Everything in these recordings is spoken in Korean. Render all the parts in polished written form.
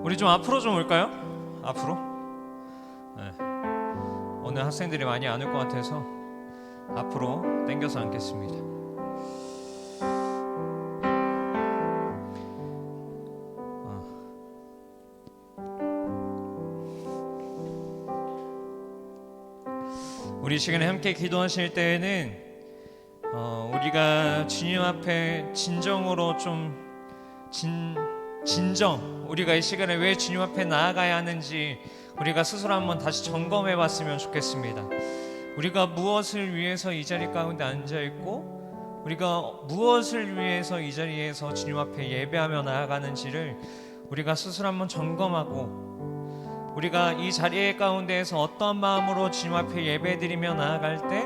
우리 좀 앞으로 좀 올까요? 앞으로? 네. 오늘 학생들이 많이 안 올 것 같아서 앞으로 당겨서 앉겠습니다. 우리 시간에 함께 기도하실 때에는 우리가 주님 앞에 진정으로 좀 진정, 우리가 이 시간에 왜 주님 앞에 나아가야 하는지 우리가 스스로 한번 다시 점검해 봤으면 좋겠습니다. 우리가 무엇을 위해서 이 자리 가운데 앉아 있고 우리가 무엇을 위해서 이 자리에서 주님 앞에 예배하며 나아가는지를 우리가 스스로 한번 점검하고, 우리가 이 자리에 가운데에서 어떤 마음으로 주님 앞에 예배드리며 나아갈 때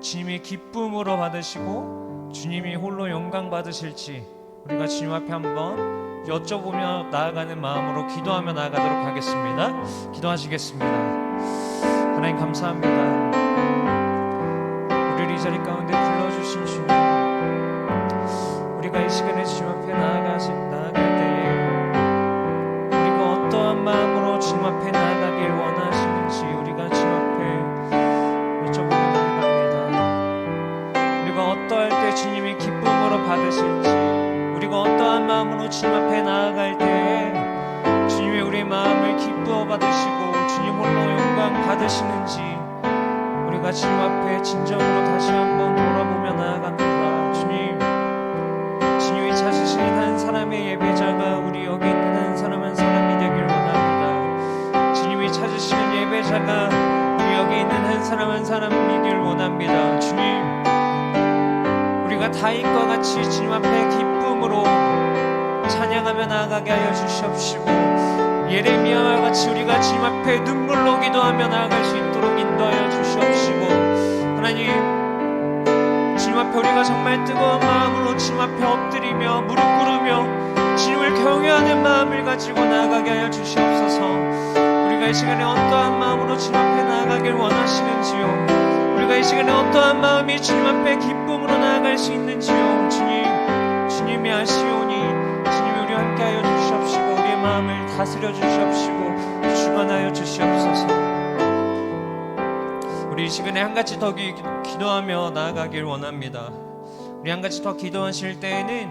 주님이 기쁨으로 받으시고 주님이 홀로 영광 받으실지 우리가 주님 앞에 한번 여쭤보며 나아가는 마음으로 기도하며 나아가도록 하겠습니다. 기도하시겠습니다. 하나님 감사합니다. 우리를 이 자리 가운데 불러주신 주님, 우리가 이 시간에 주님 앞에 나아갈 때에 우리가 어떠한 마음으로 주님 앞에 나아가길 원하시는지 우리가 주님 앞에 여쭤보며 나아갑니다. 우리가 어떠할 때 주님이 기쁨으로 받으실지, 우리가 어떠한 마음으로 주님 앞에 나아갈 때 주님이 우리의 마음을 기뻐 받으시고 주님 홀로 영광 받으시는지 우리가 주님 앞에 진정으로 다시 한번 돌아보며 나아갑니다. 주님이 찾으신 한 사람의 예배자가 우리 여기 있는 한 사람 한 사람이 되길 원합니다. 주님이 찾으시는 예배자가 우리 여기 있는 한 사람 한 사람이길 원합니다. 주님, 우리가 다윗과 같이 주님 앞에 기쁨으로 찬양하며 나아가게 하여 주시옵시고, 예레미야와 같이 우리가 주님 앞에 눈물로 기도하며 나아갈 수 있도록 인도하여 주시옵시고, 하나님, 주님 앞에 우리가 정말 뜨거운 마음으로 주님 앞에 엎드리며 무릎 꿇으며 주님을 경외하는 마음을 가지고 나아가게 하여 주시옵소서. 우리가 이 시간에 어떠한 마음으로 주님 앞에 나아가길 원하시는지요, 우리가 이 시간에 어떠한 마음이 주님 앞에 기쁨으로 나아갈 수 있는지요, 주님이 아시오니 주님이 우리와 함께하여 주시옵시고 우리의 마음을 다스려 주시옵시고 주관하여 주시옵소서. 우리 이 시간에 한 가지 더 기도하며 나아가길 원합니다. 우리 한 가지 더 기도하실 때에는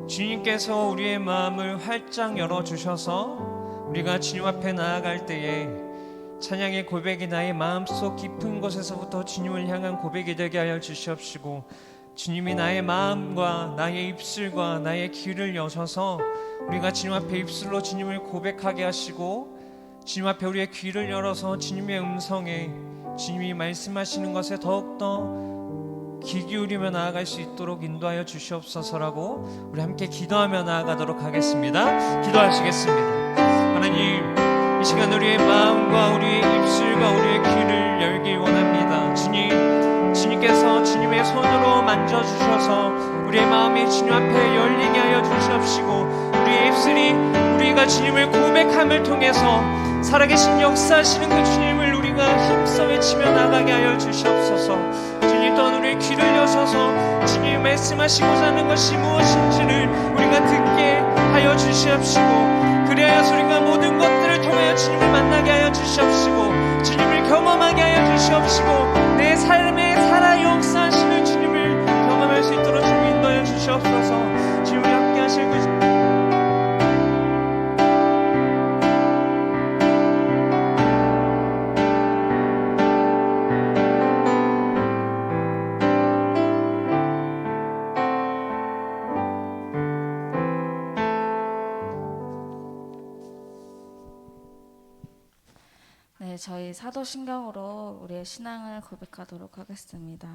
주님께서 우리의 마음을 활짝 열어주셔서 우리가 주님 앞에 나아갈 때에 찬양의 고백이 나의 마음속 깊은 곳에서부터 주님을 향한 고백이 되게 하여 주시옵시고, 주님이 나의 마음과 나의 입술과 나의 귀를 여셔서 우리가 주님 앞에 입술로 주님을 고백하게 하시고 주님 앞에 우리의 귀를 열어서 주님의 음성에, 주님이 말씀하시는 것에 더욱더 귀 기울이며 나아갈 수 있도록 인도하여 주시옵소서라고 우리 함께 기도하며 나아가도록 하겠습니다. 기도하시겠습니다. 하나님, 이 시간 우리의 마음과 우리의 입술과 우리의 귀를 열길 원합니다. 주님께서 주님의 손으로 만져주셔서 우리의 마음이 주님 앞에 열리게 하여 주시옵시고, 우리의 입술이 우리가 주님을 고백함을 통해서 살아계신 역사하시는 그 주님을 우리가 힘써 외치며 나가게 하여 주시옵소서. 주님 또한 우리의 귀를 여셔서 주님이 말씀하시고자 하는 것이 무엇인지를 우리가 듣게 하여 주시옵시고, 그래야 우리가 모든 것들을 통하여 주님을 만나게 하여 주시옵시고 주님을 경험하게 하여 주시옵시고 내 삶에 살아 역사하시는 주님을 경험할 수 있도록 주님 인도하여 주시옵소서. 주님이 함께 하실 그 저희 사도신경으로 우리의 신앙을 고백하도록 하겠습니다.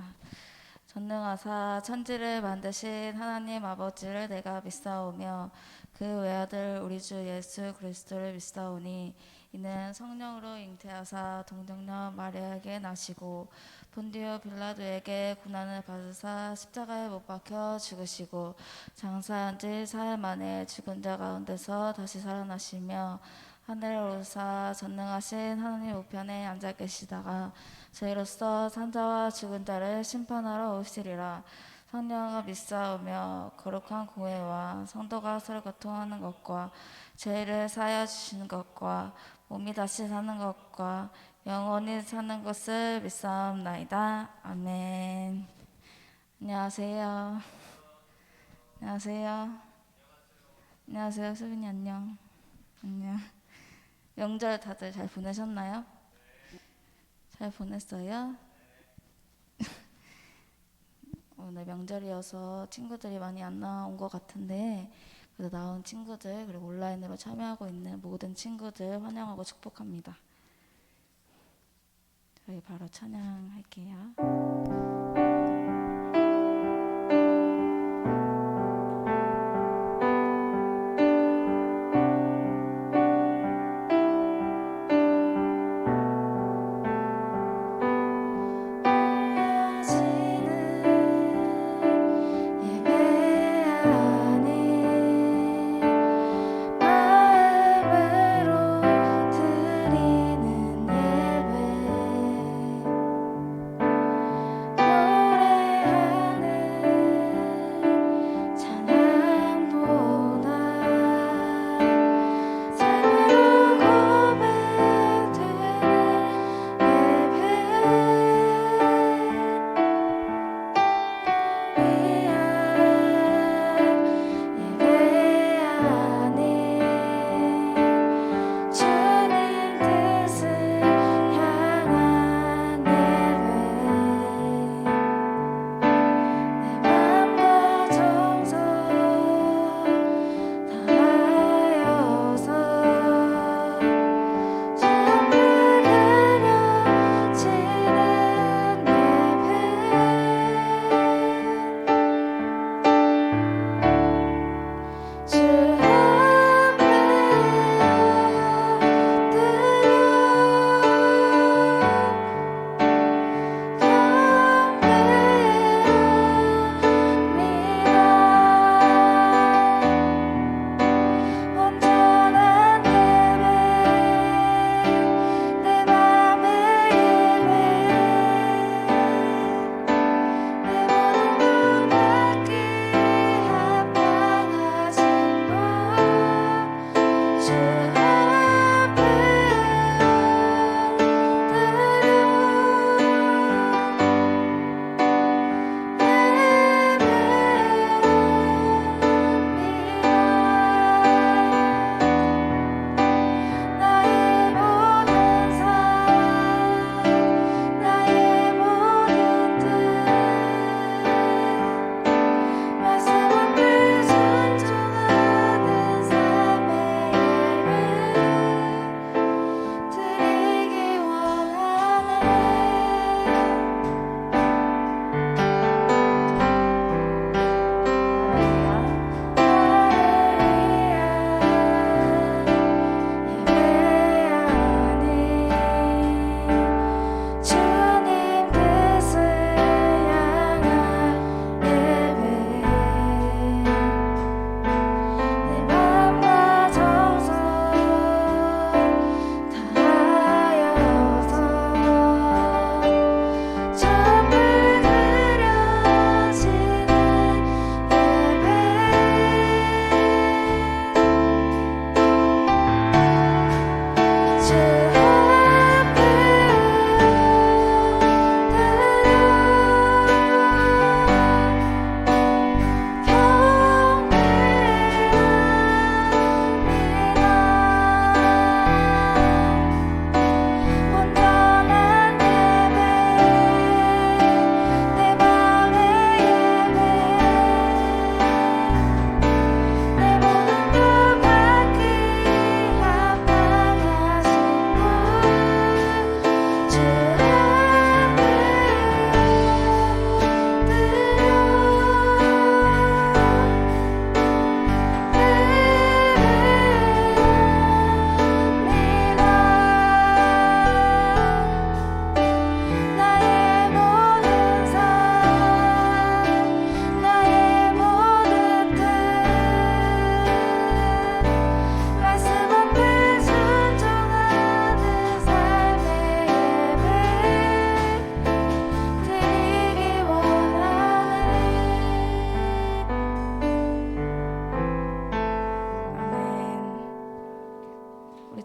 전능하사 천지를 만드신 하나님 아버지를 내가 믿사오며 그 외아들 우리 주 예수 그리스도를 믿사오니 이는 성령으로 잉태하사 동정녀 마리아에게 나시고 본디오 빌라도에게 고난을 받으사 십자가에 못 박혀 죽으시고 장사한 지 사흘 만에 죽은 자 가운데서 다시 살아나시며 하늘에 오르사 전능하신 하나님 우편에 앉아 계시다가 저희로서 산자와 죽은 자를 심판하러 오시리라. 성령을 믿사오며 거룩한 교회와 성도가 서로 교통하는 것과 죄를 사하여 주시는 것과 몸이 다시 사는 것과 영원히 사는 것을 믿사옵나이다. 아멘. 안녕하세요. 안녕하세요. 안녕하세요. 수빈이 안녕. 안녕. 명절 다들 잘 보내셨나요? 잘 보냈어요? 오늘 명절이어서 친구들이 많이 안 나온 것 같은데 그래도 나온 친구들 그리고 온라인으로 참여하고 있는 모든 친구들 환영하고 축복합니다. 저희 바로 찬양할게요.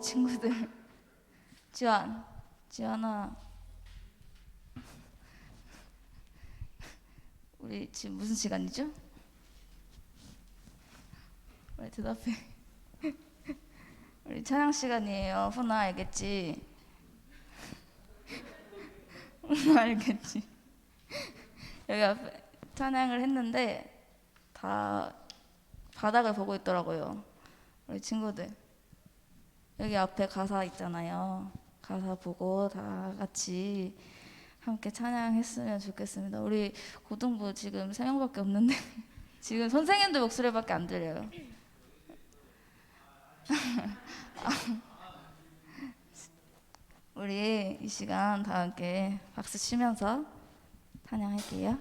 친구들 지환아 우리 지금 무슨 시간이죠? 빨리 대답해. 우리 찬양 시간이에요. 훈아 알겠지? 훈아 알겠지? 여기 앞에 찬양을 했는데 다 바닥을 보고 있더라고요. 우리 친구들 여기 앞에 가사 있잖아요. 가사 보고 다 같이 함께 찬양했으면 좋겠습니다. 우리 고등부 지금 3명밖에 없는데 지금 선생님들 목소리밖에 안 들려요. 우리 이 시간 다 함께 박수 치면서 찬양할게요.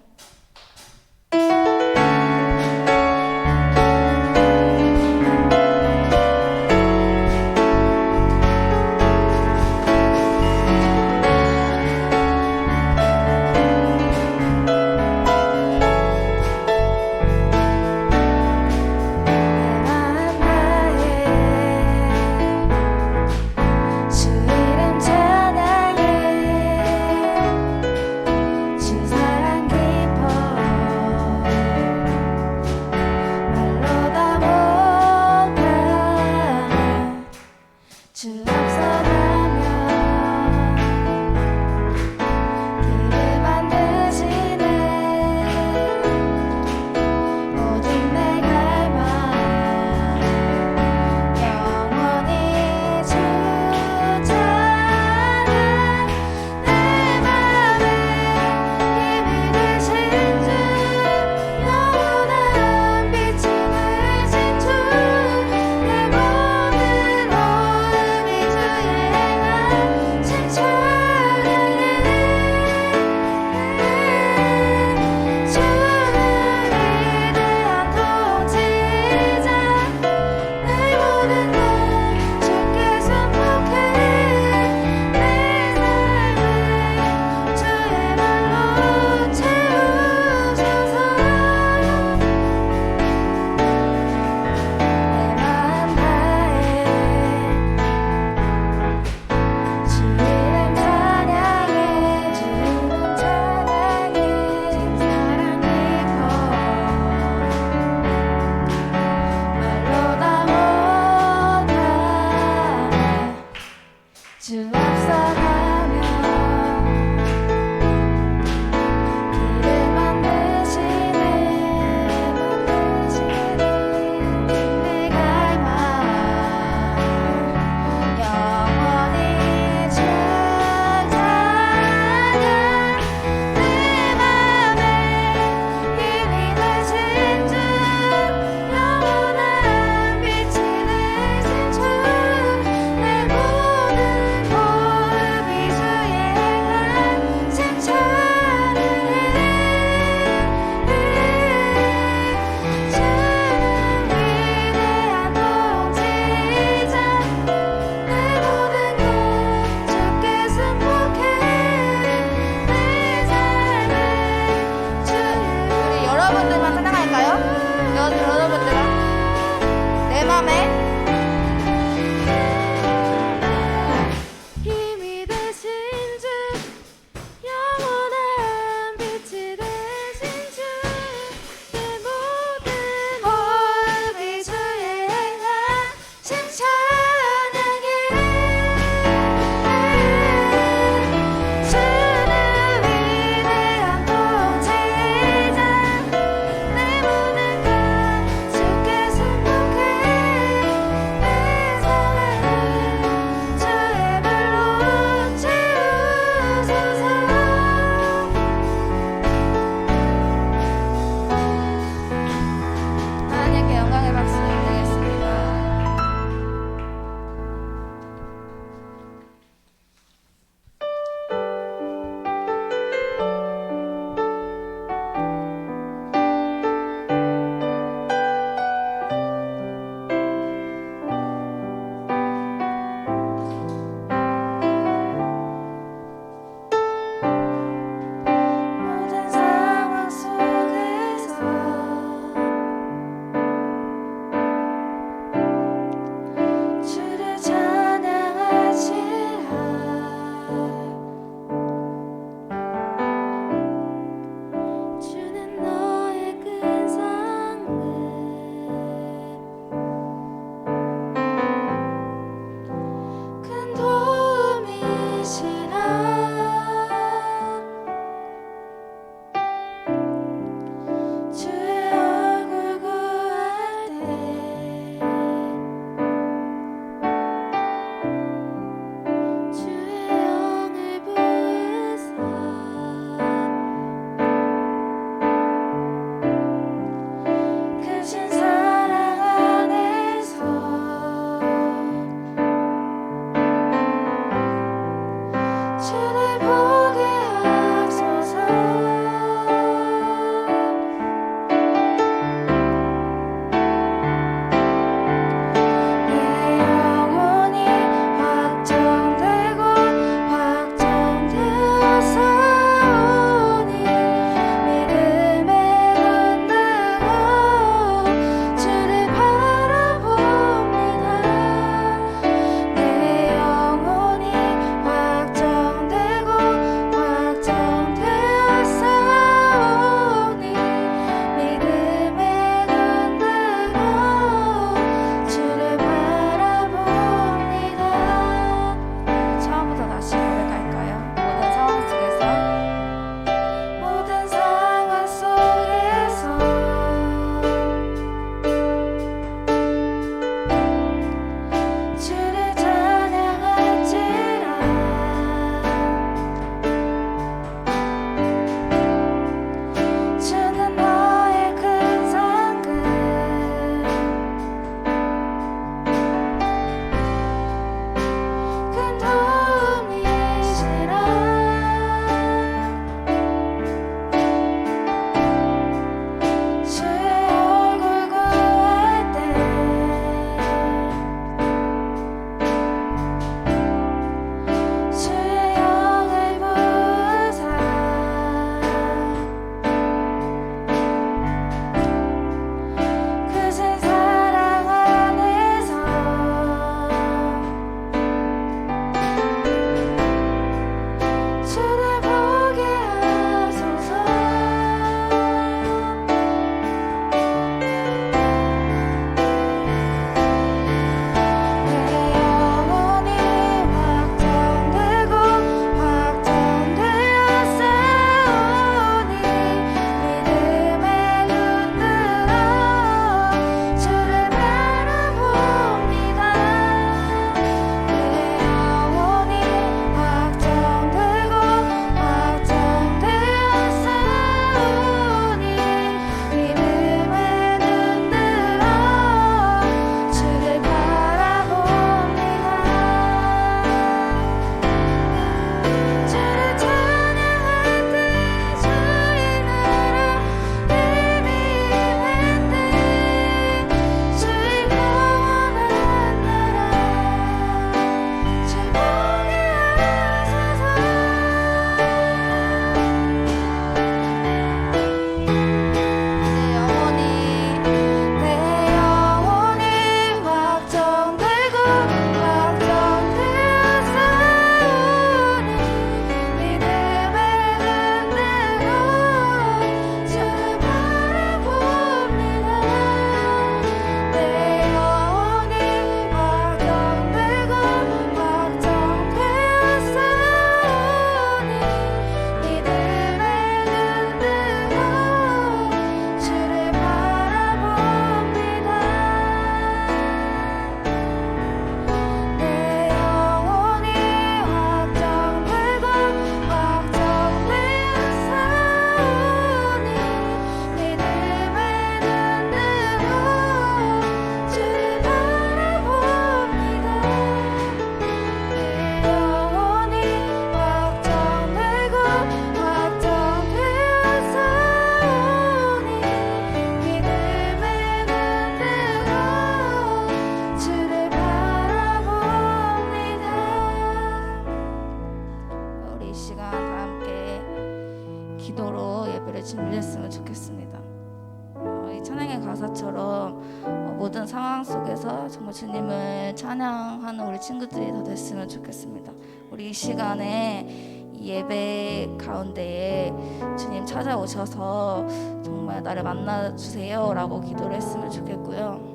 속에서 정말 주님을 찬양하는 우리 친구들이 다 됐으면 좋겠습니다. 우리 이 시간에 이 예배 가운데에 주님 찾아오셔서 정말 나를 만나주세요 라고 기도를 했으면 좋겠고요.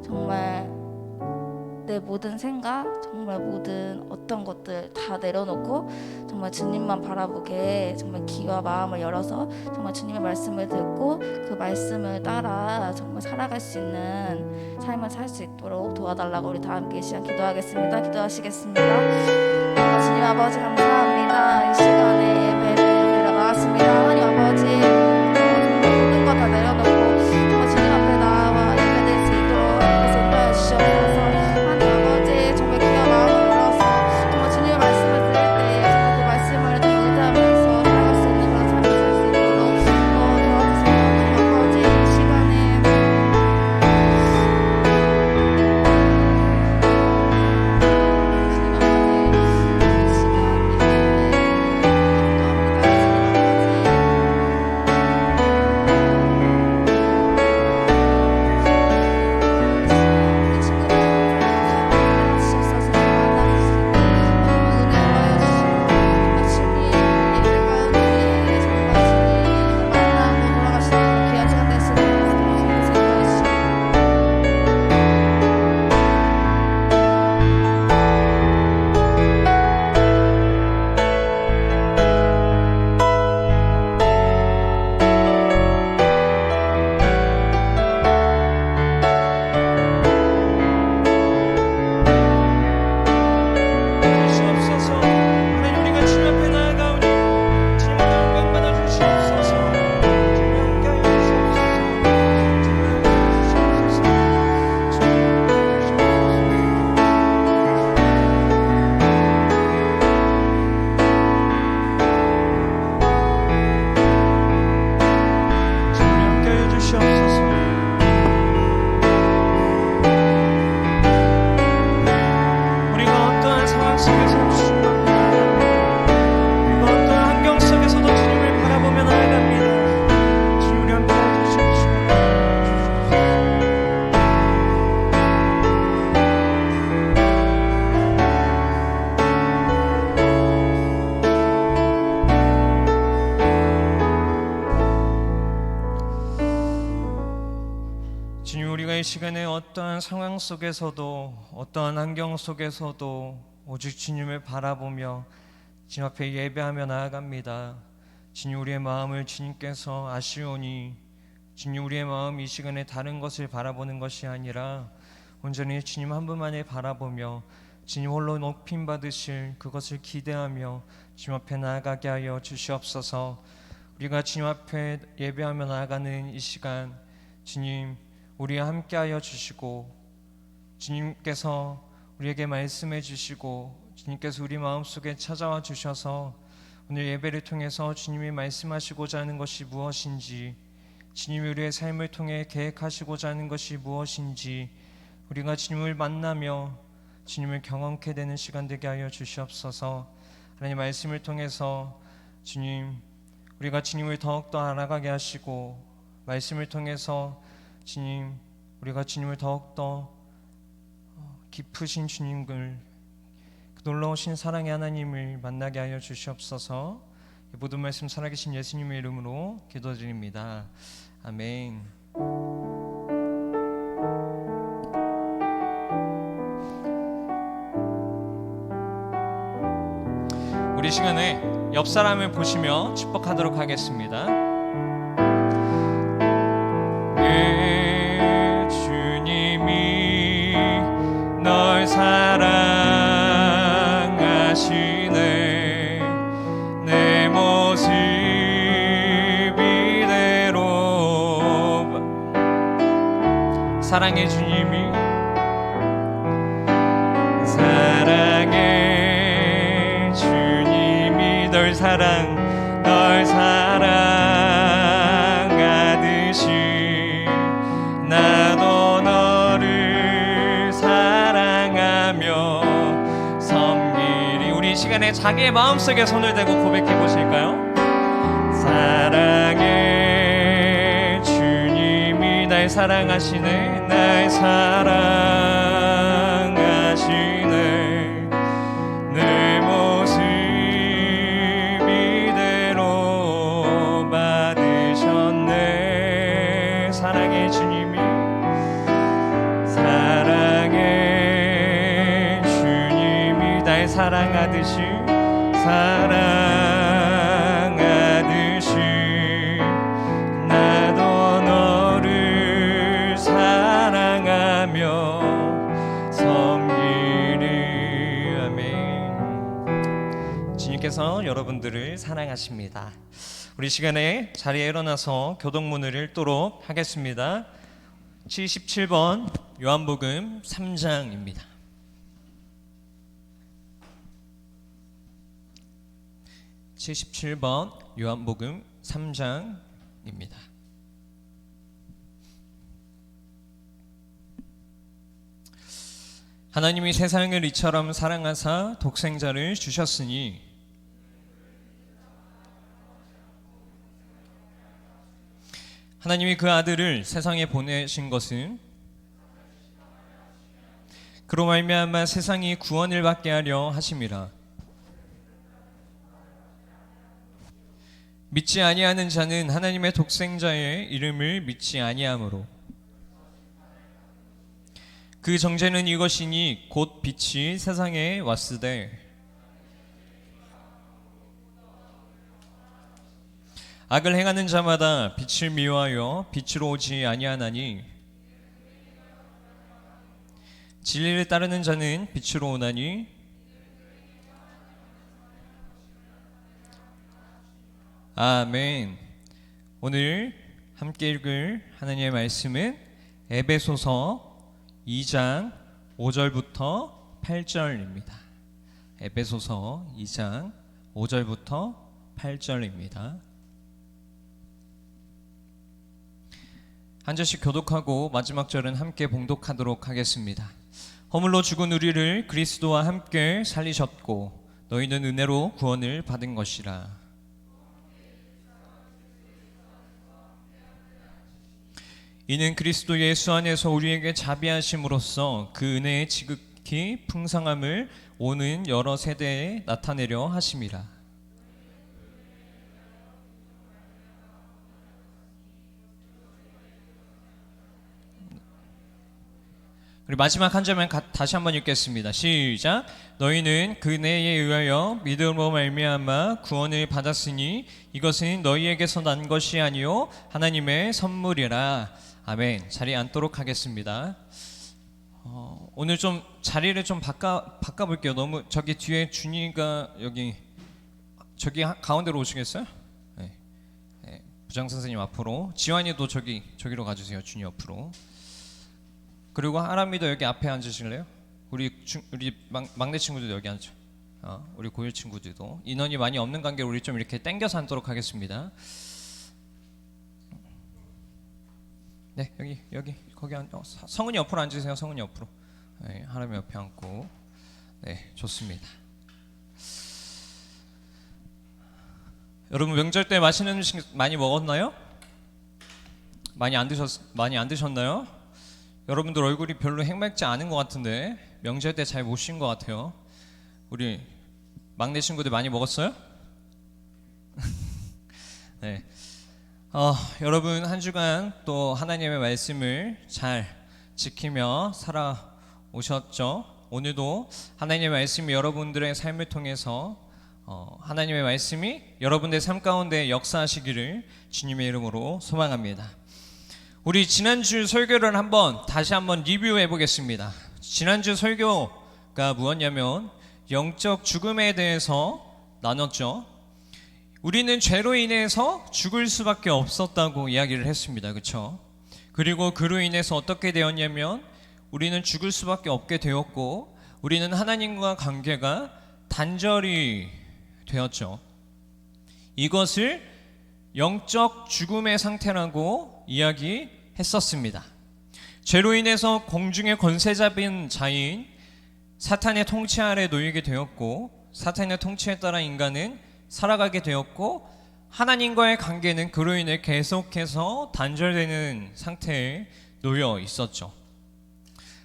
정말 내 모든 생각, 정말 모든 어떤 것들 다 내려놓고 정말 주님만 바라보게 정말 귀와 마음을 열어서 정말 주님의 말씀을 듣고 그 말씀을 따라 정말 살아갈 수 있는 삶을 살 수 있도록 도와달라고 우리 다 함께 이 시간 기도하겠습니다. 기도하시겠습니다. 주님 아버지 감사합니다. 이 시간에 예배를 드리러 나왔습니다. 하나님 아버지 모든 것 다 내려놓고 정말 주님 앞에 나와 예배드릴 수 있도록 하나님께서 인도하여 주시옵소서. 하나님 아버지 정말 귀와 마음을 열어서 정말 주님의 말씀을 들을 때 정말 그 말씀을 더 의지하면서 살아갈 수 있는 그런 삶을 살 수 있도록 도와주세요. 하나님 아버지 이 시간에 주시옵소서. 하나님 우리가 주님 앞에 나아가오니 주님 영광 받아 주시옵소서. 주님 함께하여 주시옵소서. 주님 함께하여 주시옵소서. 우리가 어떠한 상황 속에서 주님 앞에 나아갑니다. 우리가 어떠한 환경 속에서도 주님을 바라보며 나아갑니다. 주님 우리 함께 해주십시오. 주님 우리가 이 시간에 어떠한 상황 속에서도 어떠한 환경 속에서도 오직 주님을 바라보며 주님 앞에 예배하며 나아갑니다. 주님 우리의 마음을 주님께서 아시오니 주님 우리의 마음 이 시간에 다른 것을 바라보는 것이 아니라 온전히 주님 한 분만을 바라보며 주님 홀로 높임 받으실 그것을 기대하며 주님 앞에 나아가게 하여 주시옵소서. 우리가 주님 앞에 예배하며 나아가는 이 시간 주님 우리와 함께하여 주시고 주님께서 우리에게 말씀해 주시고 주님께서 우리 마음속에 찾아와 주셔서 오늘 예배를 통해서 주님이 말씀하시고자 하는 것이 무엇인지 주님이 우리의 삶을 통해 계획하시고자 하는 것이 무엇인지 우리가 주님을 만나며 주님을 경험케 되는 시간 되게 하여 주시옵소서. 하나님 말씀을 통해서 주님 우리가 주님을 더욱더 알아가게 하시고 말씀을 통해서 주님 우리가 주님을 더욱더 깊으신 주님을 놀라우신 사랑의 하나님을 만나게 하여 주시옵소서. 이 모든 말씀 살아계신 예수님의 이름으로 기도드립니다. 아멘. 우리 시간에 옆 사람을 보시며 축복하도록 하겠습니다. 그 주님이 널 사랑하시네. 내 모습 이대로 사랑의 주님이 사랑의 주님이 널 사랑하듯이 나도 너를 사랑하며 섬기리. 우리 이 시간에 자기의 마음속에 손을 대고 고백해 보실까요? 사랑의 주님이 날 날 사랑하시네, 날 사랑하시네. 내 모습 이대로 받으셨네. 사랑의 주님이, 사랑의 주님이 날 사랑하듯이 나도 너를 사랑하며 섬기리. 아멘. 주님께서 여러분들을 사랑하십니다. 우리 시간에 자리에 일어나서 교독문을 읽도록 하겠습니다. 77번 요한복음 3장입니다. 77번 요한복음 3장입니다. 하나님이 세상을 이처럼 사랑하사 독생자를 주셨으니 하나님이 그 아들을 세상에 보내신 것은 그로 말미암아 세상이 구원을 받게 하려 하심이라. 믿지 아니하는 자는 하나님의 독생자의 이름을 믿지 아니하므로 그 정죄는 이것이니 곧 빛이 세상에 왔으되 악을 행하는 자마다 빛을 미워하여 빛으로 오지 아니하나니 진리를 따르는 자는 빛으로 오나니 아멘. 오늘 함께 읽을 하나님의 말씀은 에베소서 2장 5절부터 8절입니다. 에베소서 2장 5절부터 8절입니다. 한 절씩 교독하고 마지막 절은 함께 봉독하도록 하겠습니다. 허물로 죽은 우리를 그리스도와 함께 살리셨고 너희는 은혜로 구원을 받은 것이라. 이는 그리스도 예수 안에서 우리에게 자비하심으로써 그 은혜의 지극히 풍성함을 오는 여러 세대에 나타내려 하심이라. 그리고 마지막 한 절만 다시 한번 읽겠습니다. 시작. 너희는 그 은혜에 의하여 믿음으로 말미암아 구원을 받았으니 이것은 너희에게서 난 것이 아니요 하나님의 선물이라. 아멘. 자리에 앉도록 하겠습니다. 오늘 좀 자리를 좀 바꿔볼게요. 너무 저기 뒤에 준이가 저기 가운데로 오시겠어요? 네. 네. 부장 선생님 앞으로, 지환이도 저기로 가주세요. 준이 옆으로. 그리고 하람이도 여기 앞에 앉으실래요? 우리 막내 친구들도 여기 앉죠. 우리 고1 친구들도 인원이 많이 없는 관계로 우리 좀 이렇게 당겨서 앉도록 하겠습니다. 네, 거기 성은이 옆으로 앉으세요. 성은이 옆으로. 네, 하람이 옆에 앉고. 네, 좋습니다. 여러분 명절 때 맛있는 음식 많이 먹었나요? 많이 안 드셨나요? 여러분들 얼굴이 별로 행복지 않은 것 같은데 명절 때 잘 못 쉰 것 같아요. 우리 막내 친구들 많이 먹었어요? 네. 여러분 한 주간 또 하나님의 말씀을 잘 지키며 살아오셨죠? 오늘도 하나님의 말씀이 여러분들의 삶을 통해서 하나님의 말씀이 여러분들의 삶 가운데 역사하시기를 주님의 이름으로 소망합니다. 우리 지난주 설교를 다시 한번 리뷰해 보겠습니다. 지난주 설교가 무엇냐면 영적 죽음에 대해서 나눴죠. 우리는 죄로 인해서 죽을 수밖에 없었다고 이야기를 했습니다. 그렇죠? 그리고 그로 인해서 어떻게 되었냐면 우리는 죽을 수밖에 없게 되었고 우리는 하나님과 관계가 단절이 되었죠. 이것을 영적 죽음의 상태라고 이야기했었습니다. 죄로 인해서 공중의 권세 잡은 자인 사탄의 통치 아래 놓이게 되었고 사탄의 통치에 따라 인간은 살아가게 되었고 하나님과의 관계는 그로 인해 계속해서 단절되는 상태에 놓여 있었죠.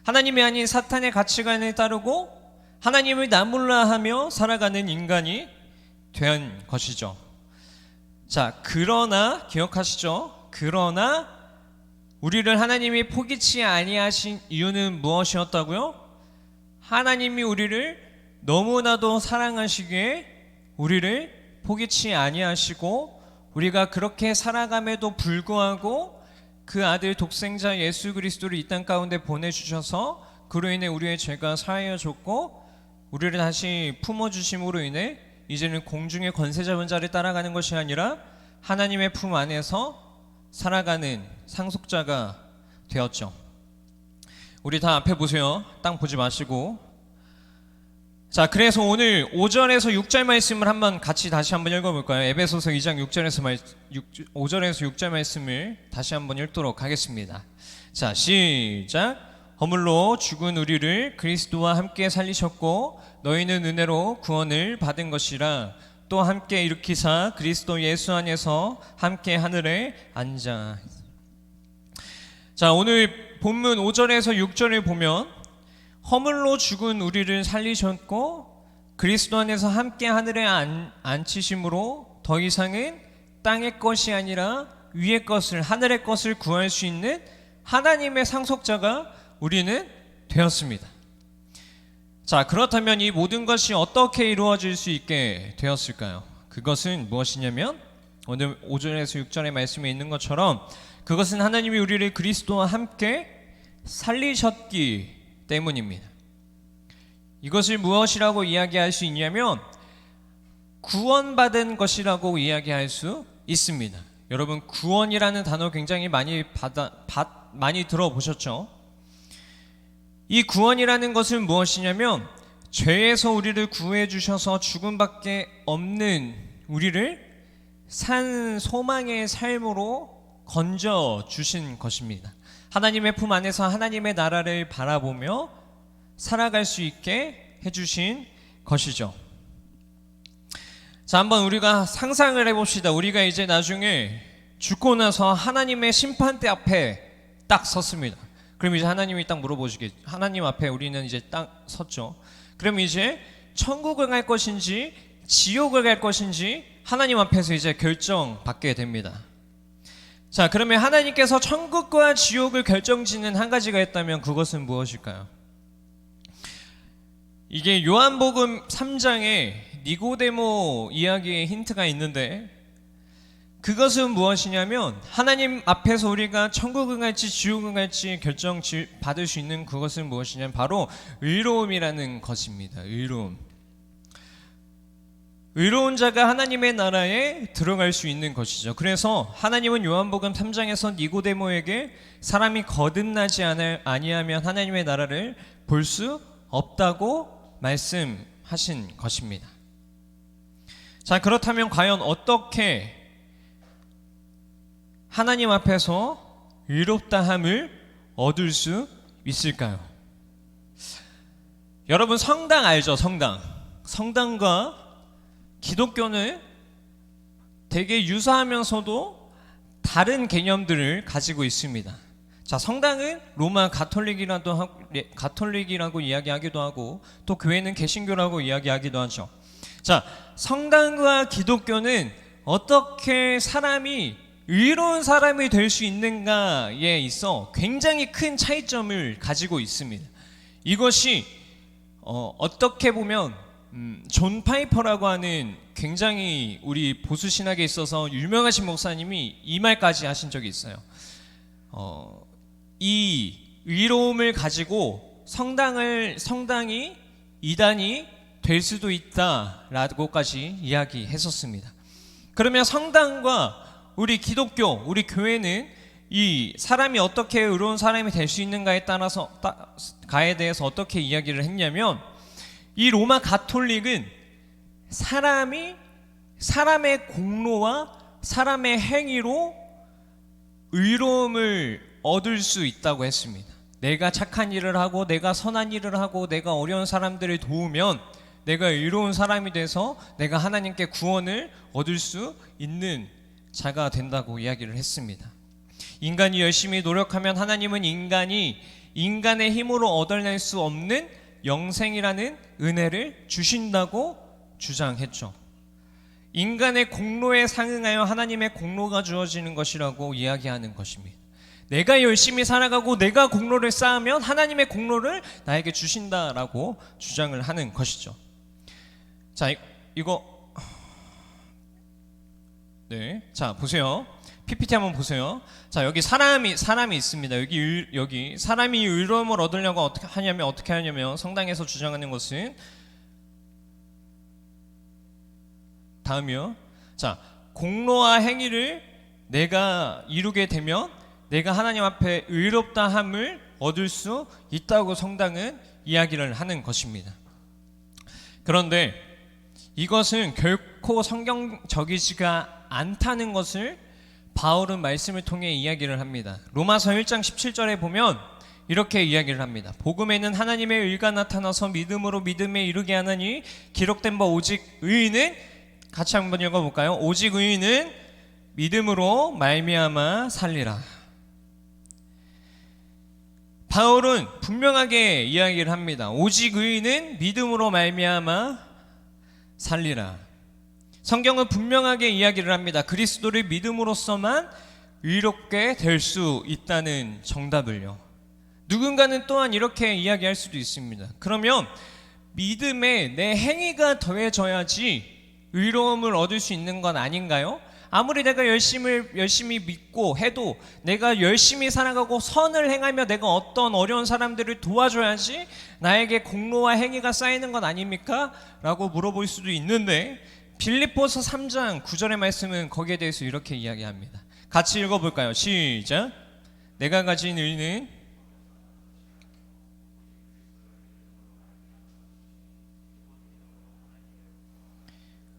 하나님이 아닌 사탄의 가치관에 따르고 하나님을 나몰라 하며 살아가는 인간이 된 것이죠. 자, 그러나 기억하시죠? 그러나 우리를 하나님이 포기치 아니하신 이유는 무엇이었다고요? 하나님이 우리를 너무나도 사랑하시기에 우리를 포기치 아니하시고 우리가 그렇게 살아감에도 불구하고 그 아들 독생자 예수 그리스도를 이 땅 가운데 보내주셔서 그로 인해 우리의 죄가 사하여졌고 우리를 다시 품어주심으로 인해 이제는 공중의 권세 잡은 자를 따라가는 것이 아니라 하나님의 품 안에서 살아가는 상속자가 되었죠. 우리 다 앞에 보세요. 땅 보지 마시고. 자, 그래서 오늘 5절에서 6절 말씀을 한번 같이 다시 한번 읽어볼까요? 에베소서 2장 5절에서 6절 말씀을 다시 한번 읽도록 하겠습니다. 자, 시작. 허물로 죽은 우리를 그리스도와 함께 살리셨고 너희는 은혜로 구원을 받은 것이라. 또 함께 일으키사 그리스도 예수 안에서 함께 하늘에 앉아. 자, 오늘 본문 5절에서 6절을 보면 허물로 죽은 우리를 살리셨고 그리스도 안에서 함께 하늘에 앉히심으로 더 이상은 땅의 것이 아니라 위의 것을, 하늘의 것을 구할 수 있는 하나님의 상속자가 우리는 되었습니다. 자, 그렇다면 이 모든 것이 어떻게 이루어질 수 있게 되었을까요? 그것은 무엇이냐면 오늘 5절에서 6절의 말씀에 있는 것처럼 그것은 하나님이 우리를 그리스도와 함께 살리셨기 때문입니다. 이것을 무엇이라고 이야기할 수 있냐면 구원받은 것이라고 이야기할 수 있습니다. 여러분, 구원이라는 단어 굉장히 많이 들어보셨죠? 이 구원이라는 것은 무엇이냐면 죄에서 우리를 구해 주셔서 죽음밖에 없는 우리를 산 소망의 삶으로 건져 주신 것입니다. 하나님의 품 안에서 하나님의 나라를 바라보며 살아갈 수 있게 해주신 것이죠. 자, 한번 우리가 상상을 해봅시다. 우리가 이제 나중에 죽고 나서 하나님의 심판대 앞에 딱 섰습니다. 그럼 이제 하나님이 딱 물어보시겠죠. 하나님 앞에 우리는 이제 딱 섰죠. 그럼 이제 천국을 갈 것인지 지옥을 갈 것인지 하나님 앞에서 이제 결정받게 됩니다. 자, 그러면 하나님께서 천국과 지옥을 결정짓는 한 가지가 있다면 그것은 무엇일까요? 이게 요한복음 3장에 니고데모 이야기의 힌트가 있는데 그것은 무엇이냐면 하나님 앞에서 우리가 천국을 갈지 지옥을 갈지 결정 받을 수 있는 그것은 무엇이냐면 바로 의로움이라는 것입니다. 의로운 자가 하나님의 나라에 들어갈 수 있는 것이죠. 그래서 하나님은 요한복음 3장에서 니고데모에게 사람이 거듭나지 아니하면 하나님의 나라를 볼 수 없다고 말씀하신 것입니다. 자, 그렇다면 과연 어떻게 하나님 앞에서 의롭다함을 얻을 수 있을까요? 여러분, 성당 알죠? 성당과 기독교는 되게 유사하면서도 다른 개념들을 가지고 있습니다. 자, 성당은 로마 가톨릭이라고 이야기하기도 하고 또 교회는 개신교라고 이야기하기도 하죠. 자, 성당과 기독교는 어떻게 사람이 의로운 사람이 될 수 있는가에 있어 굉장히 큰 차이점을 가지고 있습니다. 이것이 어떻게 보면 존 파이퍼라고 하는 굉장히 우리 보수 신학에 있어서 유명하신 목사님이 이 말까지 하신 적이 있어요. 이 의로움을 가지고 성당이 이단이 될 수도 있다라고까지 이야기했었습니다. 그러면 성당과 우리 기독교, 우리 교회는 이 사람이 어떻게 의로운 사람이 될 수 있는가에 대해서 어떻게 이야기를 했냐면 이 로마 가톨릭은 사람의 공로와 사람의 행위로 의로움을 얻을 수 있다고 했습니다. 내가 착한 일을 하고 내가 선한 일을 하고 내가 어려운 사람들을 도우면 내가 의로운 사람이 돼서 내가 하나님께 구원을 얻을 수 있는 자가 된다고 이야기를 했습니다. 인간이 열심히 노력하면 하나님은 인간의 힘으로 얻어낼 수 없는 영생이라는 은혜를 주신다고 주장했죠. 인간의 공로에 상응하여 하나님의 공로가 주어지는 것이라고 이야기하는 것입니다. 내가 열심히 살아가고 내가 공로를 쌓으면 하나님의 공로를 나에게 주신다라고 주장을 하는 것이죠. 자, 이거 네, 자 보세요. PPT 한번 보세요. 자, 여기 사람이 있습니다. 여기 사람이 의로움을 얻으려고 어떻게 하냐면 성당에서 주장하는 것은 다음이요. 자, 공로와 행위를 내가 이루게 되면 내가 하나님 앞에 의롭다함을 얻을 수 있다고 성당은 이야기를 하는 것입니다. 그런데 이것은 결코 성경적이지가 않다는 것을 바울은 말씀을 통해 이야기를 합니다. 로마서 1장 17절에 보면 이렇게 이야기를 합니다. 복음에는 하나님의 의가 나타나서 믿음으로 믿음에 이르게 하나니 기록된 바 오직 의인은, 같이 한번 읽어볼까요? 오직 의인은 믿음으로 말미암아 살리라. 바울은 분명하게 이야기를 합니다. 오직 의인은 믿음으로 말미암아 살리라. 성경은 분명하게 이야기를 합니다. 그리스도를 믿음으로써만 의롭게 될 수 있다는 정답을요. 누군가는 또한 이렇게 이야기할 수도 있습니다. 그러면 믿음에 내 행위가 더해져야지 의로움을 얻을 수 있는 건 아닌가요? 아무리 내가 열심히 믿고 해도 내가 열심히 살아가고 선을 행하며 내가 어떤 어려운 사람들을 도와줘야지 나에게 공로와 행위가 쌓이는 건 아닙니까? 라고 물어볼 수도 있는데 빌립보서 3장 9절의 말씀은 거기에 대해서 이렇게 이야기합니다. 같이 읽어볼까요? 시작. 내가 가진 의는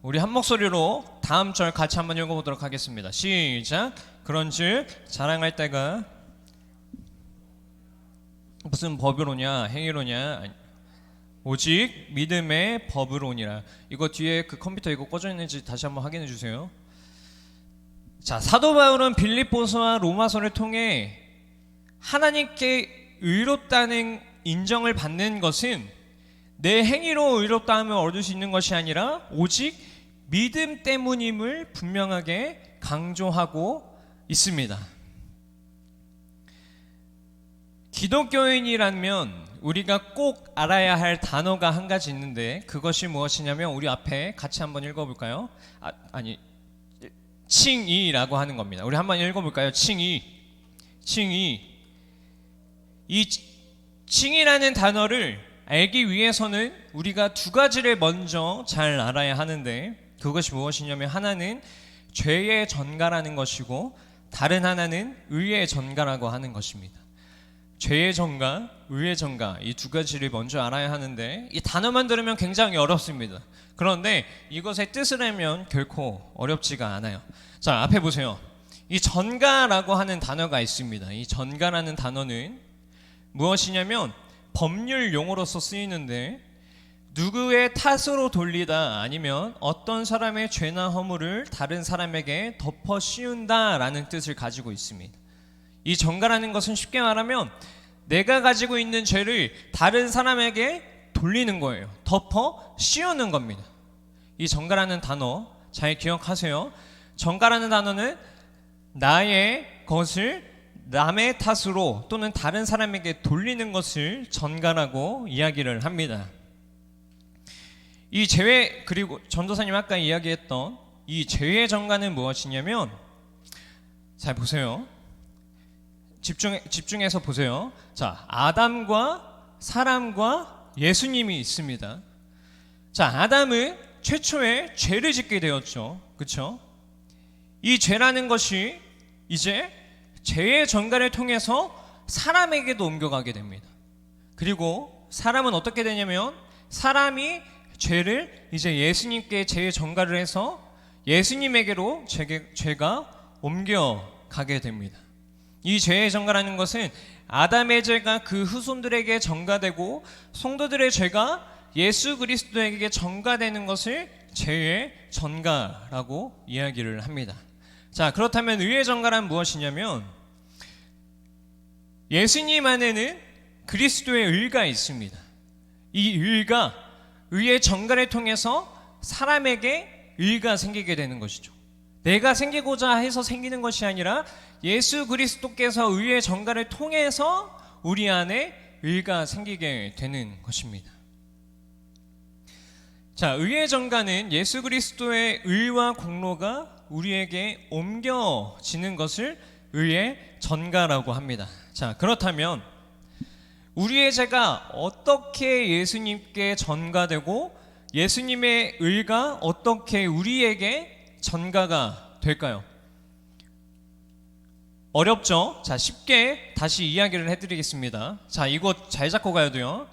우리 한 목소리로 다음 절 같이 한번 읽어보도록 하겠습니다. 시작. 그런즉 자랑할 때가 무슨 법으로냐 행위로냐 오직 믿음의 법으로니라. 이거 뒤에 그 컴퓨터 이거 꺼져 있는지 다시 한번 확인해 주세요. 자, 사도 바울은 빌립보서와 로마서를 통해 하나님께 의롭다는 인정을 받는 것은 내 행위로 의롭다함을 얻을 수 있는 것이 아니라 오직 믿음 때문임을 분명하게 강조하고 있습니다. 기독교인이라면 우리가 꼭 알아야 할 단어가 한 가지 있는데 그것이 무엇이냐면 우리 앞에 같이 한번 읽어볼까요? 칭의라고 하는 겁니다. 우리 한번 읽어볼까요? 칭의. 이 칭의라는 단어를 알기 위해서는 우리가 두 가지를 먼저 잘 알아야 하는데 그것이 무엇이냐면 하나는 죄의 전가라는 것이고 다른 하나는 의의 전가라고 하는 것입니다. 죄의 전가, 의의 전가 이 두 가지를 먼저 알아야 하는데 이 단어만 들으면 굉장히 어렵습니다. 그런데 이것의 뜻을 알면 결코 어렵지가 않아요. 자, 앞에 보세요. 이 전가라고 하는 단어가 있습니다. 이 전가라는 단어는 무엇이냐면 법률 용어로서 쓰이는데 누구의 탓으로 돌리다 아니면 어떤 사람의 죄나 허물을 다른 사람에게 덮어 씌운다라는 뜻을 가지고 있습니다. 이 전가라는 것은 쉽게 말하면 내가 가지고 있는 죄를 다른 사람에게 돌리는 거예요. 덮어 씌우는 겁니다. 이 전가라는 단어 잘 기억하세요. 전가라는 단어는 나의 것을 남의 탓으로 또는 다른 사람에게 돌리는 것을 전가라고 이야기를 합니다. 이 죄의, 그리고 전도사님 아까 이야기했던 이 죄의 전가는 무엇이냐면 잘 보세요. 집중해서 보세요. 자, 아담과 사람과 예수님이 있습니다. 자, 아담은 최초에 죄를 짓게 되었죠. 그렇죠? 이 죄라는 것이 이제 죄의 전가를 통해서 사람에게도 옮겨가게 됩니다. 그리고 사람은 어떻게 되냐면 사람이 죄를 이제 예수님께 죄의 전가를 해서 예수님에게로 죄가 옮겨가게 됩니다. 이 죄의 전가라는 것은 아담의 죄가 그 후손들에게 전가되고 성도들의 죄가 예수 그리스도에게 전가되는 것을 죄의 전가라고 이야기를 합니다. 자, 그렇다면 의의 전가란 무엇이냐면 예수님 안에는 그리스도의 의가 있습니다. 이 의가 의의 전가를 통해서 사람에게 의가 생기게 되는 것이죠. 내가 생기고자 해서 생기는 것이 아니라 예수 그리스도께서 의의 전가를 통해서 우리 안에 의가 생기게 되는 것입니다. 자, 의의 전가는 예수 그리스도의 의와 공로가 우리에게 옮겨지는 것을 의의 전가라고 합니다. 자, 그렇다면 우리의 죄가 어떻게 예수님께 전가되고 예수님의 의가 어떻게 우리에게 전가가 될까요? 어렵죠? 자, 쉽게 다시 이야기를 해드리겠습니다. 자, 이거 잘 잡고 가야 돼요.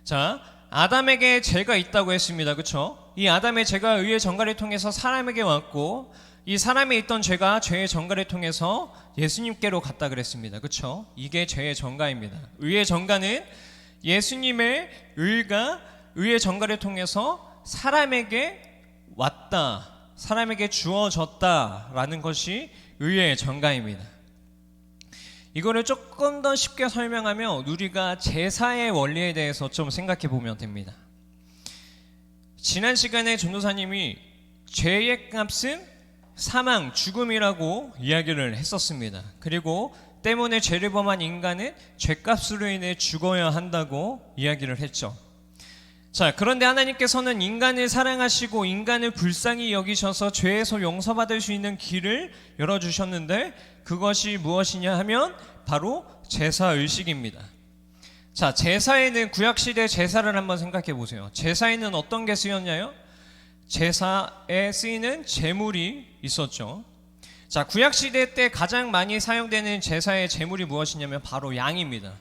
자, 아담에게 죄가 있다고 했습니다. 그렇죠? 이 아담의 죄가 의의 전가를 통해서 사람에게 왔고 이 사람에 있던 죄가 죄의 전가를 통해서 예수님께로 갔다 그랬습니다. 그렇죠? 이게 죄의 전가입니다. 의의 전가는 예수님의 의가 의의 전가를 통해서 사람에게 왔다, 사람에게 주어졌다라는 것이 의의 전가입니다. 이거를 조금 더 쉽게 설명하면 우리가 제사의 원리에 대해서 좀 생각해 보면 됩니다. 지난 시간에 전도사님이 죄의 값은 사망, 죽음이라고 이야기를 했었습니다. 그리고 때문에 죄를 범한 인간은 죄값으로 인해 죽어야 한다고 이야기를 했죠. 자, 그런데 하나님께서는 인간을 사랑하시고 인간을 불쌍히 여기셔서 죄에서 용서받을 수 있는 길을 열어주셨는데 그것이 무엇이냐 하면 바로 제사의식입니다. 자, 제사에는 구약시대 제사를 한번 생각해 보세요. 제사에는 어떤 게 쓰였나요? 제사에 쓰이는 제물이 있었죠. 자, 구약시대 때 가장 많이 사용되는 제사의 제물이 무엇이냐면 바로 양입니다.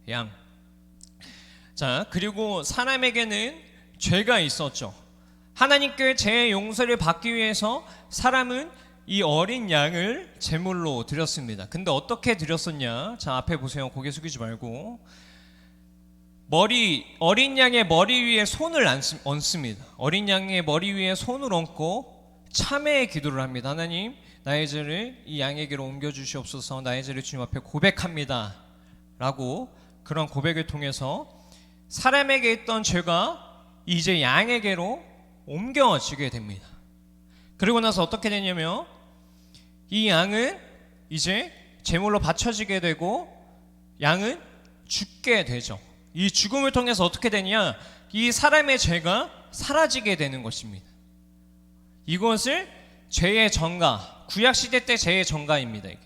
양. 자, 그리고 사람에게는 죄가 있었죠. 하나님께 죄의 용서를 받기 위해서 사람은 이 어린 양을 제물로 드렸습니다. 근데 어떻게 드렸었냐? 자, 앞에 보세요. 고개 숙이지 말고. 어린 양의 머리 위에 손을 얹습니다. 어린 양의 머리 위에 손을 얹고 참회의 기도를 합니다. 하나님, 나의 죄를 이 양에게로 옮겨주시옵소서. 나의 죄를 주님 앞에 고백합니다. 라고 그런 고백을 통해서 사람에게 있던 죄가 이제 양에게로 옮겨지게 됩니다. 그리고 나서 어떻게 되냐면 이 양은 이제 제물로 바쳐지게 되고 양은 죽게 되죠. 이 죽음을 통해서 어떻게 되냐? 이 사람의 죄가 사라지게 되는 것입니다. 이것을 죄의 전가, 구약시대 때 죄의 전가입니다. 이게.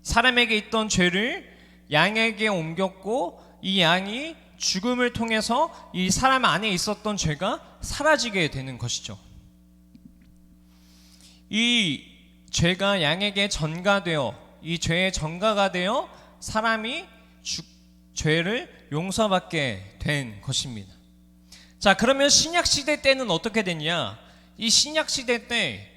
사람에게 있던 죄를 양에게 옮겼고 이 양이 죽음을 통해서 이 사람 안에 있었던 죄가 사라지게 되는 것이죠. 이 죄가 양에게 전가되어 이 죄의 전가가 되어 사람이 죄를 용서받게 된 것입니다. 자, 그러면 신약시대 때는 어떻게 됐냐? 이 신약시대 때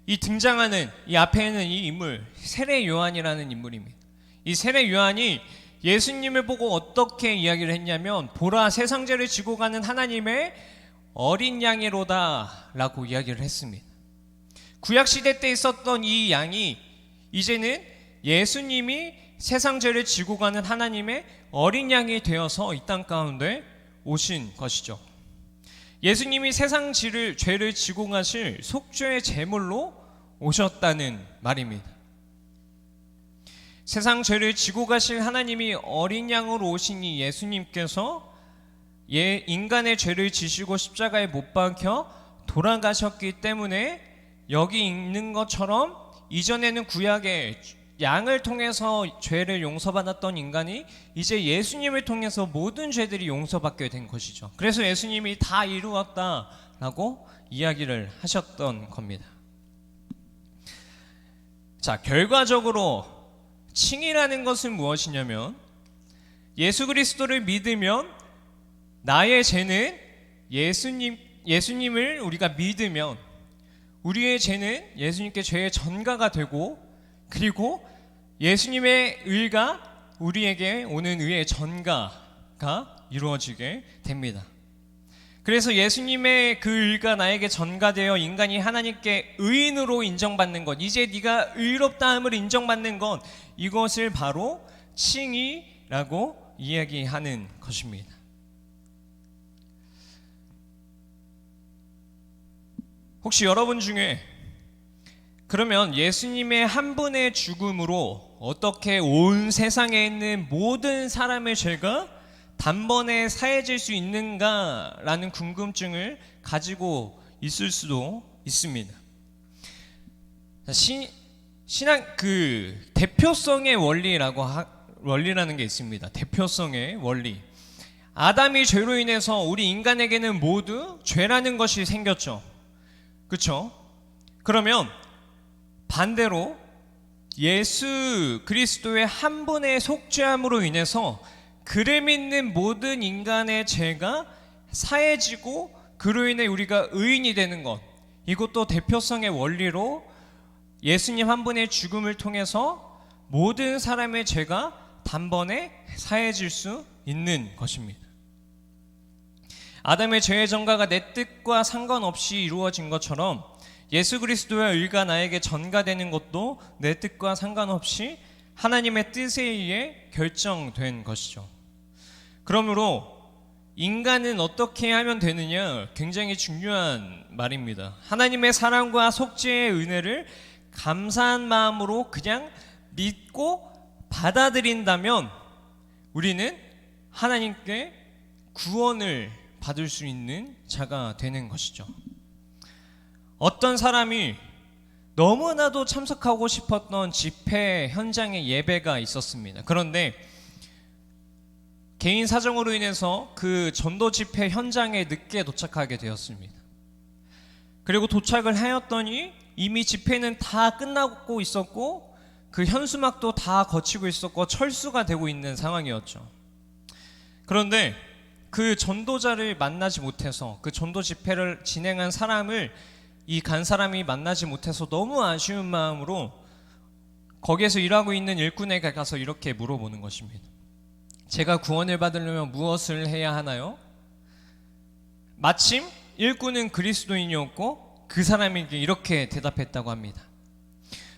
이 등장하는 이 앞에 있는 이 인물 세례 요한이라는 인물입니다. 이 세례 요한이 예수님을 보고 어떻게 이야기를 했냐면 보라, 세상 죄를 지고 가는 하나님의 어린 양이로다 라고 이야기를 했습니다. 구약시대 때 있었던 이 양이 이제는 예수님이 세상 죄를 지고 가는 하나님의 어린 양이 되어서 이 땅 가운데 오신 것이죠. 예수님이 세상 죄를 지고 가실 속죄의 제물로 오셨다는 말입니다. 세상 죄를 지고 가실 하나님이 어린 양으로 오신 이 예수님께서 인간의 죄를 지시고 십자가에 못 박혀 돌아가셨기 때문에 여기 있는 것처럼 이전에는 구약의 양을 통해서 죄를 용서받았던 인간이 이제 예수님을 통해서 모든 죄들이 용서받게 된 것이죠. 그래서 예수님이 다 이루었다라고 이야기를 하셨던 겁니다. 자, 결과적으로 칭의라는 것은 무엇이냐면 예수 그리스도를 믿으면 나의 죄는 예수님을 우리가 믿으면 우리의 죄는 예수님께 죄의 전가가 되고 그리고 예수님의 의가 우리에게 오는 의의 전가가 이루어지게 됩니다. 그래서 예수님의 그 의가 나에게 전가되어 인간이 하나님께 의인으로 인정받는 것, 이제 네가 의롭다함을 인정받는 것, 이것을 바로 칭의라고 이야기하는 것입니다. 혹시 여러분 중에 그러면 예수님의 한 분의 죽음으로 어떻게 온 세상에 있는 모든 사람의 죄가 단번에 사해질 수 있는가라는 궁금증을 가지고 있을 수도 있습니다. 신앙 그 대표성의 원리라는 게 있습니다. 대표성의 원리. 아담이 죄로 인해서 우리 인간에게는 모두 죄라는 것이 생겼죠. 그렇죠? 그러면 반대로 예수 그리스도의 한 분의 속죄함으로 인해서 그를 믿는 모든 인간의 죄가 사해지고 그로 인해 우리가 의인이 되는 것, 이것도 대표성의 원리로 예수님 한 분의 죽음을 통해서 모든 사람의 죄가 단번에 사해질 수 있는 것입니다. 아담의 죄의 전가가 내 뜻과 상관없이 이루어진 것처럼 예수 그리스도의 의가 나에게 전가되는 것도 내 뜻과 상관없이 하나님의 뜻에 의해 결정된 것이죠. 그러므로 인간은 어떻게 하면 되느냐, 굉장히 중요한 말입니다. 하나님의 사랑과 속죄의 은혜를 감사한 마음으로 그냥 믿고 받아들인다면 우리는 하나님께 구원을 받을 수 있는 자가 되는 것이죠. 어떤 사람이 너무나도 참석하고 싶었던 집회 현장에 예배가 있었습니다. 그런데 개인 사정으로 인해서 그 전도 집회 현장에 늦게 도착하게 되었습니다. 그리고 도착을 하였더니 이미 집회는 다 끝나고 있었고 그 현수막도 다 거치고 있었고 철수가 되고 있는 상황이었죠. 그런데 그 전도자를 만나지 못해서, 그 전도 집회를 진행한 사람을 이 간 사람이 만나지 못해서 너무 아쉬운 마음으로 거기에서 일하고 있는 일꾼에게 가서 이렇게 물어보는 것입니다. 제가 구원을 받으려면 무엇을 해야 하나요? 마침 일꾼은 그리스도인이었고 그 사람에게 이렇게 대답했다고 합니다.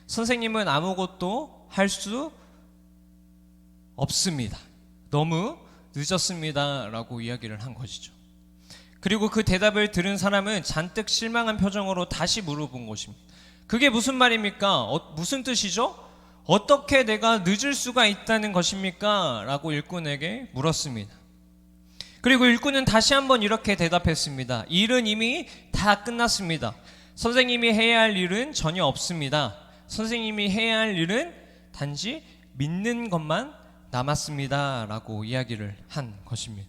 선생님은 아무것도 할 수 없습니다. 너무 늦었습니다. 라고 이야기를 한 것이죠. 그리고 그 대답을 들은 사람은 잔뜩 실망한 표정으로 다시 물어본 것입니다. 그게 무슨 말입니까? 무슨 뜻이죠? 어떻게 내가 늦을 수가 있다는 것입니까? 라고 일꾼에게 물었습니다. 그리고 일꾼은 다시 한번 이렇게 대답했습니다. 일은 이미 다 끝났습니다. 선생님이 해야 할 일은 전혀 없습니다. 선생님이 해야 할 일은 단지 믿는 것만 남았습니다. 라고 이야기를 한 것입니다.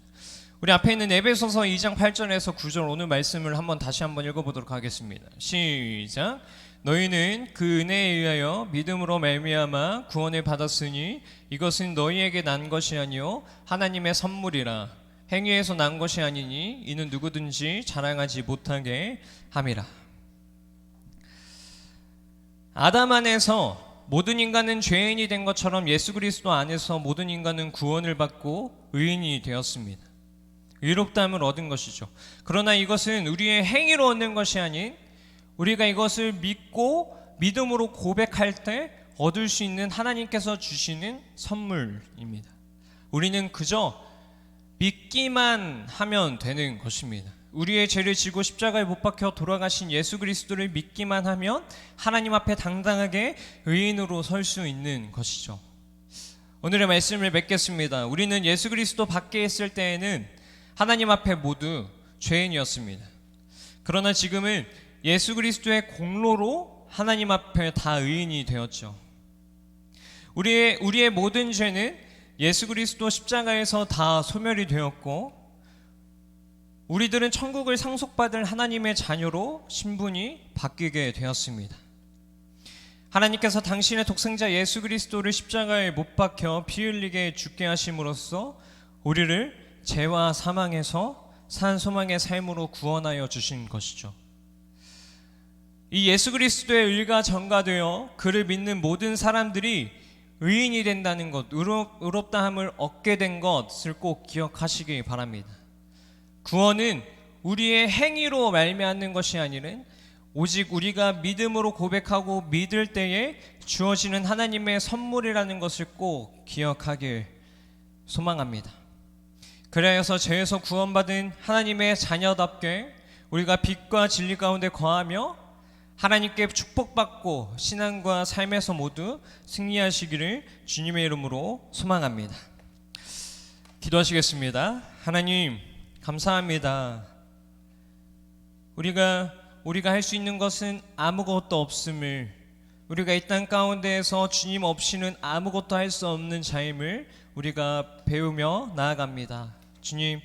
우리 앞에 있는 에베소서 2장 8절에서 9절 오늘 말씀을 다시 한번 읽어보도록 하겠습니다. 시작. 너희는 그 은혜에 의하여 믿음으로 말미암아 구원을 받았으니 이것은 너희에게 난 것이 아니요 하나님의 선물이라. 행위에서 난 것이 아니니 이는 누구든지 자랑하지 못하게 함이라. 아담 안에서 모든 인간은 죄인이 된 것처럼 예수 그리스도 안에서 모든 인간은 구원을 받고 의인이 되었습니다. 의롭다함을 얻은 것이죠. 그러나 이것은 우리의 행위로 얻는 것이 아닌 우리가 이것을 믿고 믿음으로 고백할 때 얻을 수 있는 하나님께서 주시는 선물입니다. 우리는 그저 믿기만 하면 되는 것입니다. 우리의 죄를 지고 십자가에 못 박혀 돌아가신 예수 그리스도를 믿기만 하면 하나님 앞에 당당하게 의인으로 설 수 있는 것이죠. 오늘의 말씀을 맺겠습니다. 우리는 예수 그리스도 밖에 있을 때에는 하나님 앞에 모두 죄인이었습니다. 그러나 지금은 예수 그리스도의 공로로 하나님 앞에 다 의인이 되었죠. 우리의 모든 죄는 예수 그리스도 십자가에서 다 소멸이 되었고 우리들은 천국을 상속받을 하나님의 자녀로 신분이 바뀌게 되었습니다. 하나님께서 당신의 독생자 예수 그리스도를 십자가에 못 박혀 피 흘리게 죽게 하심으로써 우리를 죄와 사망에서 산 소망의 삶으로 구원하여 주신 것이죠. 이 예수 그리스도의 의가 전가되어 그를 믿는 모든 사람들이 의인이 된다는 것, 의롭다함을 얻게 된 것을 꼭 기억하시기 바랍니다. 구원은 우리의 행위로 말미암는 것이 아니라 오직 우리가 믿음으로 고백하고 믿을 때에 주어지는 하나님의 선물이라는 것을 꼭 기억하길 소망합니다. 그래서 죄에서 구원받은 하나님의 자녀답게 우리가 빛과 진리 가운데 거하며 하나님께 축복받고 신앙과 삶에서 모두 승리하시기를 주님의 이름으로 소망합니다. 기도하시겠습니다. 하나님 감사합니다. 우리가 할 수 있는 것은 아무것도 없음을, 우리가 이 땅 가운데에서 주님 없이는 아무것도 할 수 없는 자임을 우리가 배우며 나아갑니다. 주님,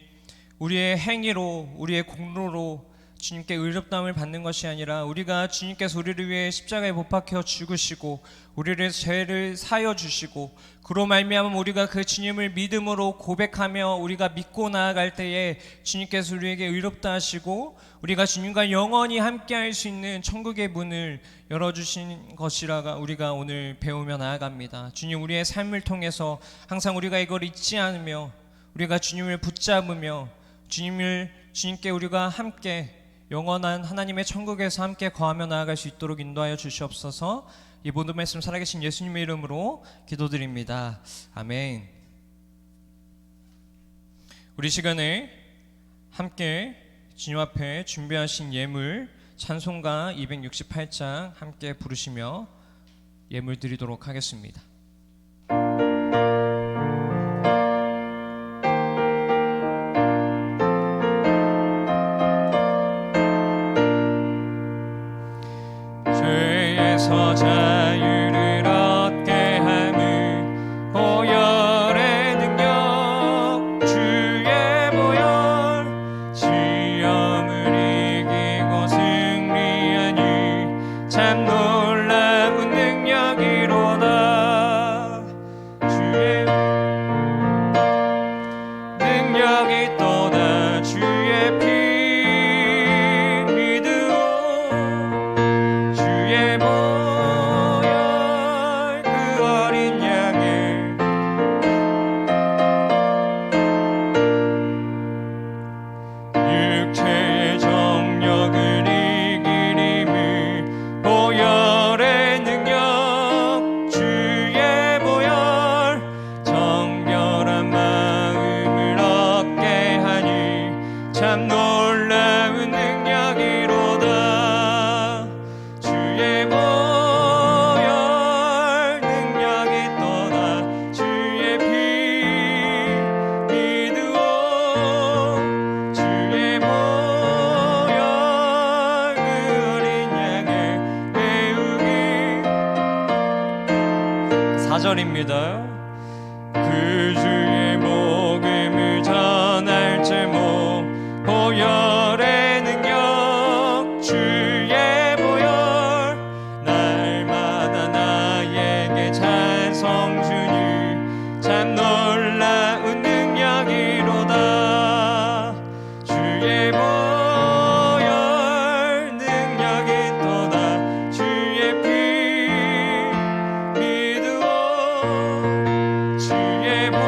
우리의 행위로, 우리의 공로로 주님께 의롭다함을 받는 것이 아니라 우리가 주님께서 우리를 위해 십자가에 못 박혀 죽으시고 우리를 죄를 사여 주시고 그로 말미암아 우리가 그 주님을 믿음으로 고백하며 우리가 믿고 나아갈 때에 주님께서 우리에게 의롭다 하시고 우리가 주님과 영원히 함께 할 수 있는 천국의 문을 열어주신 것이라 우리가 오늘 배우며 나아갑니다. 주님, 우리의 삶을 통해서 항상 우리가 이걸 잊지 않으며 우리가 주님을 붙잡으며 주님께 우리가 함께 영원한 하나님의 천국에서 함께 거하며 나아갈 수 있도록 인도하여 주시옵소서. 이 모든 말씀 살아계신 예수님의 이름으로 기도드립니다. 아멘. 우리 시간에 함께 주님 앞에 준비하신 예물 찬송가 268장 함께 부르시며 예물 드리도록 하겠습니다. 죄에서 자유를 얻게 하는 보혈의 능력, 주의 보혈, 시험을 이기고 승리하니 참 놀라운 능력이로다. 주의 능력이 또다. 주의 피 참 놀라운 능력이로다. 주의 보혈 능력이 또다. 주의 피 믿으오. 주의 보혈 그 어린 양의 배우기. 4절입니다. 그 주의 복음을 전할 제목 보혈의 능력, 주의 보혈, 날마다 나에게 찬송 주니 참 놀라운 능력이로다. 주의 보혈 능력이 또다. 주의 피 믿으오. 주의 보혈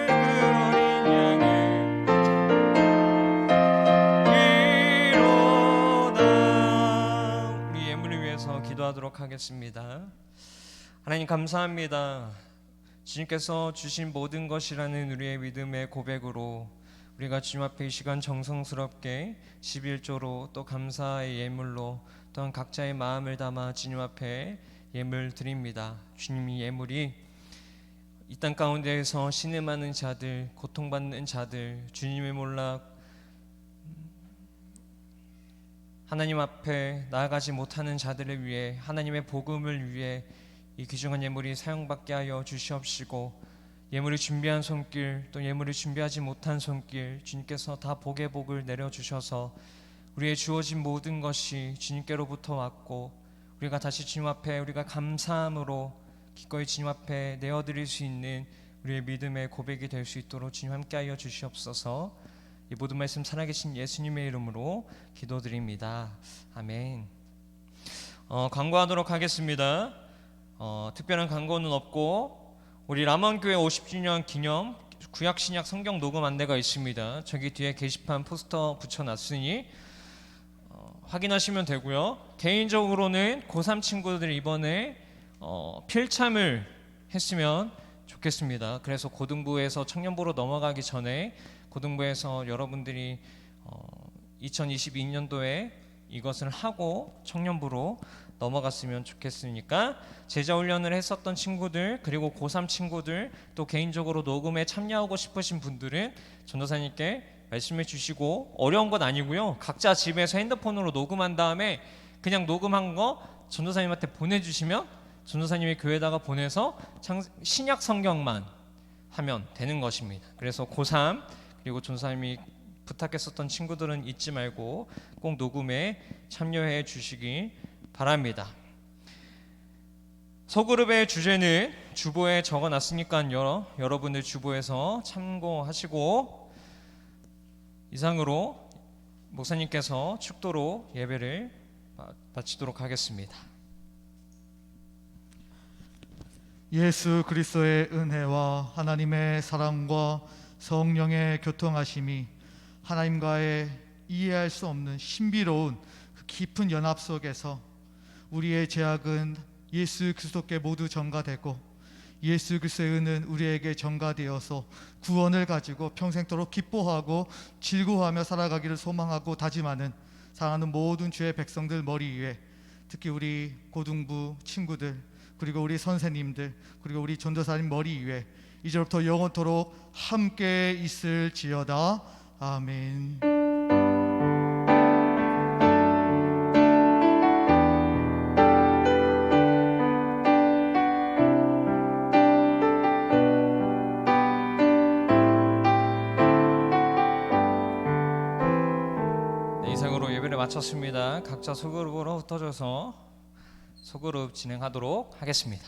그 어린 양의 기도하도록 하겠습니다. 하나님 감사합니다. 주님께서 주신 모든 것이라는 우리의 믿음의 고백으로 우리가 주님 앞에 이 시간 정성스럽게 11조로 또 감사의 예물로 또한 각자의 마음을 담아 주님 앞에 예물 드립니다. 주님이 예물이 이 땅 가운데에서 신음하는 자들, 고통받는 자들, 주님을 몰라 하나님 앞에 나아가지 못하는 자들을 위해 하나님의 복음을 위해 이 귀중한 예물이 사용받게 하여 주시옵시고 예물을 준비한 손길 또 예물을 준비하지 못한 손길 주님께서 다 복의 복을 내려주셔서 우리의 주어진 모든 것이 주님께로부터 왔고 우리가 다시 주님 앞에 우리가 감사함으로 기꺼이 주님 앞에 내어드릴 수 있는 우리의 믿음의 고백이 될 수 있도록 주님 함께하여 주시옵소서. 이 모든 말씀 살아계신 예수님의 이름으로 기도드립니다. 아멘. 광고하도록 하겠습니다. 특별한 광고는 없고 우리 람원교회 50주년 기념 구약 신약 성경 녹음 안내가 있습니다. 저기 뒤에 게시판 포스터 붙여놨으니 확인하시면 되고요. 개인적으로는 고3 친구들 이번에 필참을 했으면 좋겠습니다. 그래서 고등부에서 청년부로 넘어가기 전에 고등부에서 여러분들이 2022년도에 이것을 하고 청년부로 넘어갔으면 좋겠으니까 제자훈련을 했었던 친구들, 그리고 고3 친구들, 또 개인적으로 녹음에 참여하고 싶으신 분들은 전도사님께 말씀해 주시고, 어려운 건 아니고요. 각자 집에서 핸드폰으로 녹음한 다음에 그냥 녹음한 거 전도사님한테 보내주시면 전도사님이 교회에다가 보내서 신약 성경만 하면 되는 것입니다. 그래서 고3 그리고 전도사님이 부탁했었던 친구들은 잊지 말고 꼭 녹음에 참여해 주시기 바랍니다. 소그룹의 주제는 주보에 적어놨으니까요. 여러분들 주보에서 참고하시고, 이상으로 목사님께서 축도로 예배를 마치도록 하겠습니다. 예수 그리스도의 은혜와 하나님의 사랑과 성령의 교통하심이 하나님과의 이해할 수 없는 신비로운 그 깊은 연합 속에서 우리의 죄악은 예수 그리스도께 모두 전가되고, 예수 그리스도의 은은 우리에게 전가되어서 구원을 가지고 평생도록 기뻐하고 즐거워하며 살아가기를 소망하고 다짐하는 사랑하는 모든 주의 백성들 머리 위에, 특히 우리 고등부 친구들, 그리고 우리 선생님들, 그리고 우리 전도사님 머리 위에 이제부터 영원토록 함께 있을지어다. 아멘. 네, 이상으로 예배를 마쳤습니다. 각자 소그룹으로 흩어져서 소그룹 진행하도록 하겠습니다.